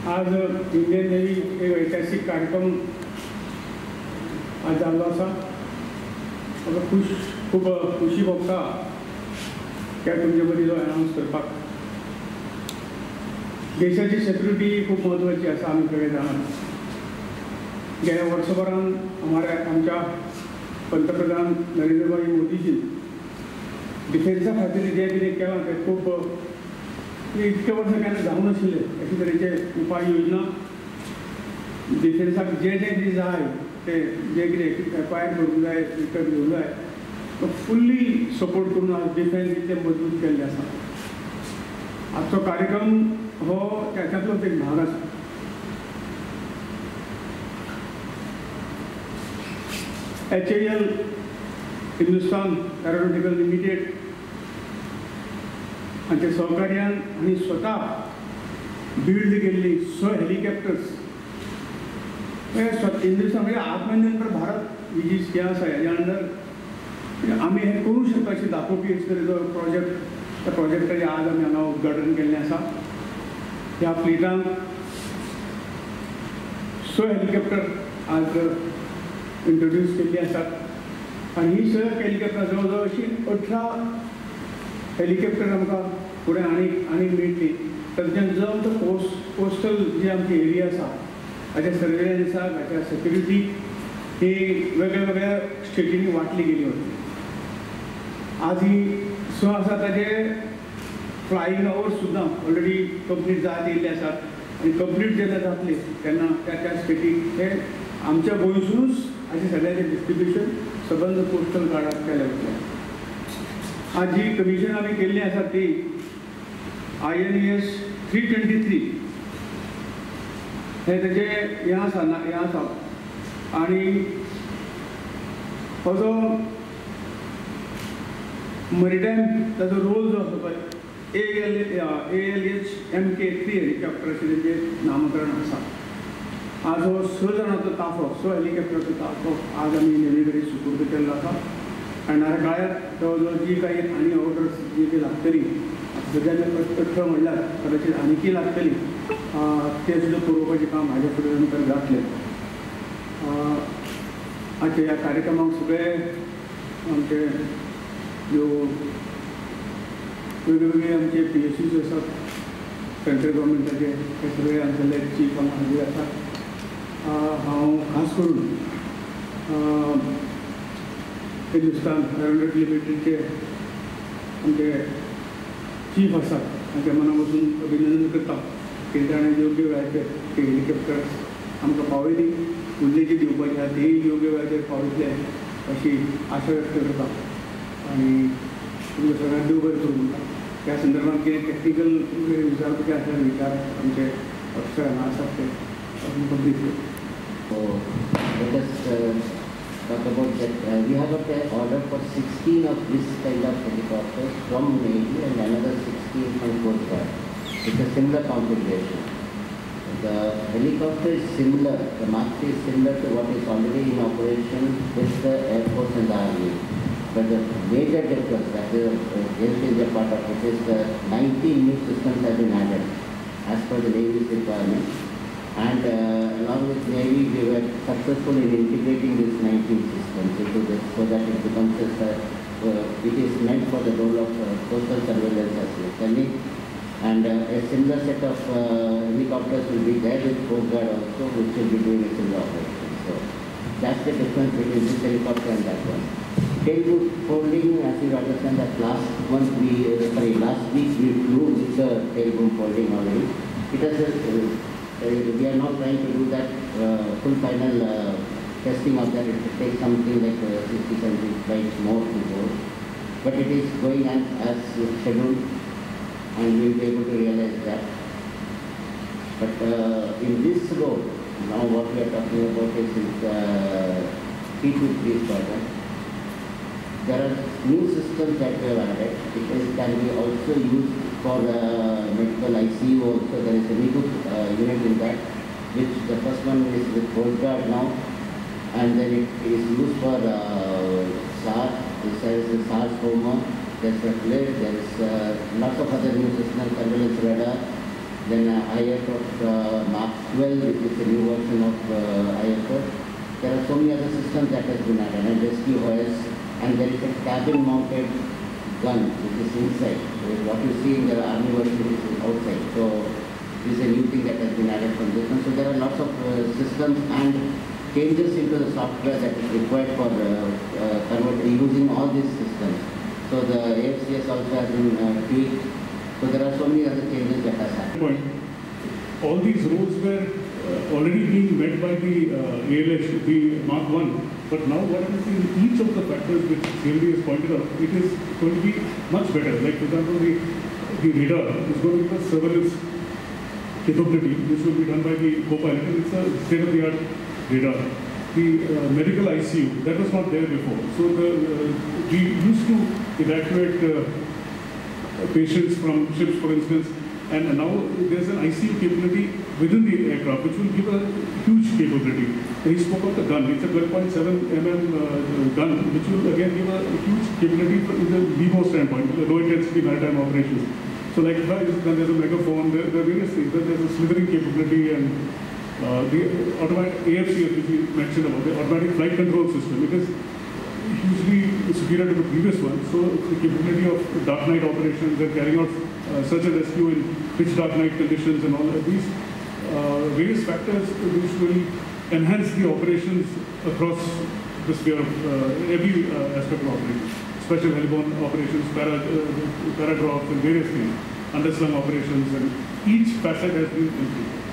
आज Indian navy एक ऐतिहासिक कार्यक्रम आज जाल्लो आसा. खूब खुशी भोगता त्या तुमचे मदीं जो अनाउन्स करपाक. देशाची सिक्युरिटी खूब म्हत्वाची आसा, आमी सगळे जाणात. गेल्या वर्सभरान आमच्या पंतप्रधान नरेंद्र भाई मोदीजी डिफेन्सा खातीर जे कितें केलां तें खूब इतके वर्स केन्ना जावं नाशिल्ले. अशे तरेचे उपाय योजना डिफेन्साक जे कितें जाय ते जे कितें एक्वायर करूंक जाय, विकत घेवंक जाय, तो फुल्ली सपोर्ट करून आज डिफेन्स इतले मजबूत केल्ले आसा. आजचो कार्यक्रम हो त्याच्यातलोच एक भाग आसा. HAL हिंदुस्तान एरोनॉटिकल लिमिटेड हांच्या सहकार्यान आनी स्वता बिल्ड केल्ली 6 हेलिकॉप्टर्स हिंदुस्तान म्हणजे आत्मनिर्भर भारत ही जी स्कीम आसा हेज्या अंडर आमी हें करूंक शकता अशें दाखोवपी एक तरेचो प्रोजेक्ट. त्या प्रोजेक्टाचें आज आमी हांगा उद्घाटन केल्लें आसा. ह्या फ्लिटान 6 हेलिकॉप्टर आज इंट्रोड्यूस केल्ली आसात आनी ही 6 हेलिकॉप्टर जवळ जवळ अशी 18 हेलिकॉप्टर आमकां फुडें आनी मेळटली. तातूंतल्यान जो आमचो कोस्टल जी आमची एरिया आसा हाच्या सर्वेलन्साक, हाच्या सेक्युरिटी ही वेगळ्या वेगळ्या स्टेटींनी वांटली गेली वता. आज ही 6 आसा ताजे फ्लायींग अवर्स सुद्दां ऑलरेडी कंप्लीट जायत येयल्ले आसात आनी कंप्लीट जेन्ना जातले तेन्ना त्या स्टेटीक हे आमच्या गोंयसूनच हाचे सगळ्याचें डिस्ट्रिब्युशन सबंद कोस्टल गार्डाक केलें वतलें. आज जी कमिशन आमी केल्ली आसा ती INS 323 हे तेजे हें आसा आनी हो जो मॅरिटायम ताजो रोल जो आसा पळय ALH MK3 हेलिकॉप्टर अशें तेजें नामकरण आसा. आज हो 6 जाणांचो ताफो, 6 हेलिकॉप्टराचो ताफो आज आमी नेव्ही कडेन सुपूर्द केल्लो आसा. येणाऱ्या काळात जवळ जवळ जी काही आनी ऑर्डर्स जी लागतली सगळ्यांनी 18 म्हणल्यार कदाचित आनीकय लागतली ते सुद्दां पुरोवपाचें काम हाजे फुडें नंतर जातलें. आजच्या ह्या कार्यक्रमाक सगळे आमचे ज्यो वेगवेगळे आमचे PSUs आसात सेंट्रल गव्हर्मेंटाचे ते सगळे आमचे चीफ हाजीर आसात. हांव खास करून हिंदुस्तान एरोनॉटिकल लिमिटेडचे आमचे चीफ आसात तांच्या मना पासून अभिनंदन करता की ताणें योग्य वेळाचेर ते हेलिकॉप्टर्स आमकां पावयली. फुडले जे दिवपाचे आसा तेय योग्य वेळाचेर पावयतले अशी आशा व्यक्त करता आनी तुमकां सगळ्यांक देव बरें करूं म्हणटा. त्या संदर्भात कितें टॅक्निकल विचारपाचें आसल्यार विचार आमचे अफसर हांगा आसात ते कंप्लीट करता. Talk about that. We have got an order for 16 of this kind of helicopters from Navy and another 16 from Coast Guard. It's a similar configuration. The helicopter is similar, the Mark 3 is similar to what is already in operation with the Air Force and the Army. But the major difference that is a part of it is the 19 new systems have been added as per the Navy's requirement. And along with Navy, we were successful in integrating these 19 systems into this so that it becomes it is meant for the role of coastal surveillance as well. And a similar set of helicopters will be there with Coast Guard also, which will be doing a similar operation. So that's the difference between this helicopter and that one. Tail folding, as you understand, that last week we flew with the tail boom folding already. It has we are not trying to do that full final testing of that. It will take something like 60-70 flights more to go. But it is going as scheduled and we will be able to realize that. But in this road, now what we are talking about is the P23 project. There are new systems that we have added. It can be also used for medical ICU also. There is a new unit in that, which the first one is with Coast Guard now, and then it is used for SARS, SARS coma, there's a FLIR, there's lots of other new systems, surveillance radar, then IFF Mark 12, which is a new version of IFF. There are so many other systems that has been added, and rescue OS, and there is a cabin-mounted gun which is inside. So what you see in the army version is outside. So this is a new thing that has been added from this one. So there are lots of systems and changes into the software that is required for using all these systems. So the AFCS also has been tweaked. So there are so many other changes that has happened. All these roles were already being met by the ALH, the Mark 1. But now what I'm seeing, each of the factors which CMD has pointed out, it is going to be much better. Like for example, the radar is going to be a surveillance capability, which will be done by the co-pilot, and it's a state-of-the-art radar. The medical ICU, that was not there before. So we used to evacuate patients from ships, for instance, and now there's an ICU capability within the aircraft, which will give a huge capability. And he spoke of the gun. It's a 12.7 mm gun, which will again give a huge capability in the LEMO standpoint, the low intensity maritime operations. So like then there's a megaphone, there are various things. There's a slithering capability, and the automatic AFCS, which you mentioned about, the automatic flight control system, it is hugely superior to the previous one. So the capability of dark night operations and carrying out search and rescue in pitch dark night conditions and all of these various factors which will enhance the operations across the sphere of every aspect of operations. Special heliborne operations, paradrops and various things, underslung operations, and each facet has been improved.